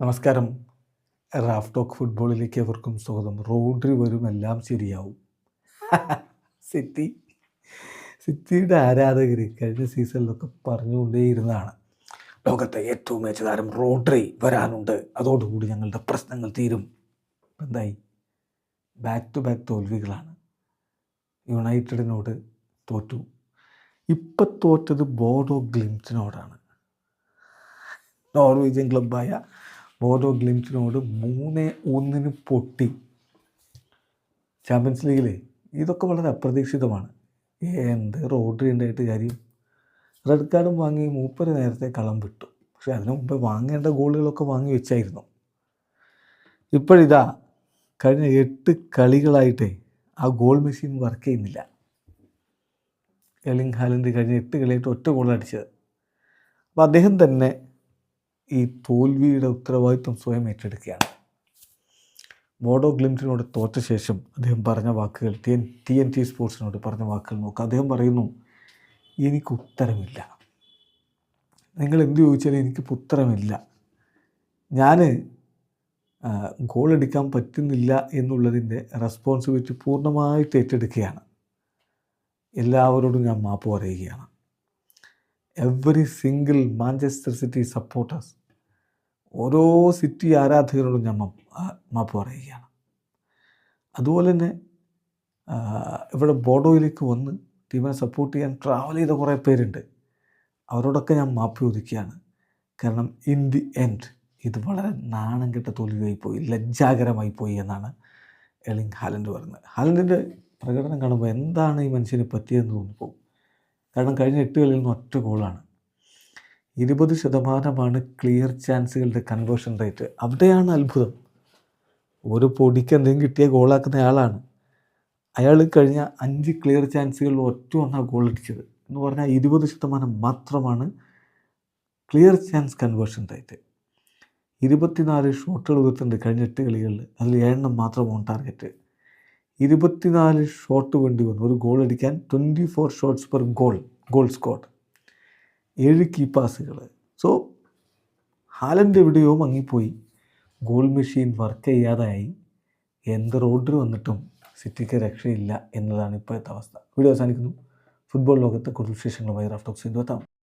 നമസ്കാരം. Raf talk ഫുട്ബോളിലേക്ക് എവർക്കും സ്വാഗതം. റോഡ്രി വരും, എല്ലാം ശരിയാവും. സിറ്റി സിറ്റിയുടെ ആരാധകർ കഴിഞ്ഞ സീസണിലൊക്കെ പറഞ്ഞുകൊണ്ടേയിരുന്നതാണ്, ലോകത്തെ ഏറ്റവും മികച്ച താരം റോഡ്രി വരാനുണ്ട്, അതോടുകൂടി ഞങ്ങളുടെ പ്രശ്നങ്ങൾ തീരും. എന്തായി? ബാക്ക് ടു ബാക്ക് തോൽവികളാണ്. യുണൈറ്റഡിനോട് തോറ്റു. ഇപ്പം തോറ്റത് ബോഡോ ഗ്ലിംറ്റിനോടാണ്. നോർവീജിയൻ ക്ലബ്ബായ ബോഡോ ഗ്ലിംറ്റിനോട് 3-1 പൊട്ടി. ചാമ്പ്യൻസ് ലീഗിൽ ഇതൊക്കെ വളരെ അപ്രതീക്ഷിതമാണ്. എന്ത് റോഡ്രി ഉണ്ടായിട്ട് കാര്യം? റെഡ് കാർഡും വാങ്ങി മൂപ്പര് നേരത്തെ കളം വിട്ടു. പക്ഷെ അതിനു മുമ്പ് വാങ്ങേണ്ട ഗോളുകളൊക്കെ വാങ്ങി വെച്ചായിരുന്നു. ഇപ്പോഴിതാ കഴിഞ്ഞ 8 കളികളായിട്ട് ആ ഗോൾ മെഷീൻ വർക്ക് ചെയ്യുന്നില്ല. എർലിംഗ് ഹാലൻഡ് കഴിഞ്ഞ 8 കളിയായിട്ട് ഒറ്റ ഗോൾ അടിച്ചത്. അപ്പോൾ അദ്ദേഹം തന്നെ ഈ തോൽവിയുടെ ഉത്തരവാദിത്വം സ്വയം ഏറ്റെടുക്കുകയാണ്. ബോഡോ ഗ്ലിംറ്റിനോട് തോറ്റ ശേഷം അദ്ദേഹം പറഞ്ഞ വാക്കുകൾ, TNT സ്പോർട്സിനോട് പറഞ്ഞ വാക്കുകൾ നോക്കുക. അദ്ദേഹം പറയുന്നു, എനിക്ക് ഉത്തരമില്ല. നിങ്ങൾ എന്ത് ചോദിച്ചാലും എനിക്കിപ്പോൾ ഉത്തരമില്ല. ഞാൻ ഗോളടിക്കാൻ പറ്റുന്നില്ല എന്നുള്ളതിൻ്റെ റെസ്പോൺസിബിലിറ്റി പൂർണ്ണമായിട്ട് ഏറ്റെടുക്കുകയാണ്. എല്ലാവരോടും ഞാൻ മാപ്പ് പറയുകയാണ്. Every single Manchester city supporters, ഓരോ സിറ്റി ആരാധകരോടും ഞാൻ മാപ്പ് പറയുകയാണ്. അതുപോലെ തന്നെ ഇവിടെ ബോഡോയിലേക്ക് വന്ന് ടീമിനെ സപ്പോർട്ട് ചെയ്യാൻ ട്രാവൽ ചെയ്ത കുറേ പേരുണ്ട്. അവരോടൊക്കെ ഞാൻ മാപ്പ് ചോദിക്കുകയാണ്. കാരണം ഇൻ ദി എൻഡ് ഇത് വളരെ നാണം കെട്ട തോൽവിയായി പോയി, ലജ്ജാകരമായി പോയി എന്നാണ് എർലിംഗ് ഹാലൻഡ് പറയുന്നത്. ഹാലൻഡിൻ്റെ പ്രകടനം കാണുമ്പോൾ എന്താണ് ഈ മനുഷ്യന് പറ്റിയതെന്ന് തോന്നിപ്പോകും. കാരണം കഴിഞ്ഞ 8 കളിയിൽ നിന്ന് ഒറ്റ ഗോളാണ്. 20% ക്ലിയർ ചാൻസുകളുടെ കൺവേർഷൻ റേറ്റ്. അവിടെയാണ് അത്ഭുതം. ഒരു പൊടിക്ക് എന്തെങ്കിലും കിട്ടിയ ഗോളാക്കുന്ന ആളാണ് അയാൾ. കഴിഞ്ഞ 5 ക്ലിയർ ചാൻസുകളിൽ ഒറ്റ ഗോൾ അടിച്ചത് എന്ന് പറഞ്ഞാൽ 20% മാത്രമാണ് ക്ലിയർ ചാൻസ് കൺവേർഷൻ റേറ്റ്. 24 ഷോട്ടുകൾ ഉയർത്തുന്നുണ്ട് കഴിഞ്ഞ 8 കളികളിൽ. അതിൽ 7 മാത്രം ഓൺ ടാർഗറ്റ്. 24 ഷോട്ട് വേണ്ടി വന്നു ഒരു ഗോൾ അടിക്കാൻ. 24 shots per goal scored. 7 key പാസുകൾ. സോ ഹാലൻഡ് എവിടെയോ മങ്ങിപ്പോയി. ഗോൾ മെഷീൻ വർക്ക് ചെയ്യാതായി. എന്ത് റോഡ്രി വന്നിട്ടും സിറ്റിക്ക് രക്ഷയില്ല എന്നതാണ് ഇപ്പോഴത്തെ അവസ്ഥ. വീഡിയോ അവസാനിക്കുന്നു. ഫുട്ബോൾ ലോകത്തെ കൂടുതൽ വിശേഷങ്ങളുമായി റാഫ് ടോക്സ് എത്താം.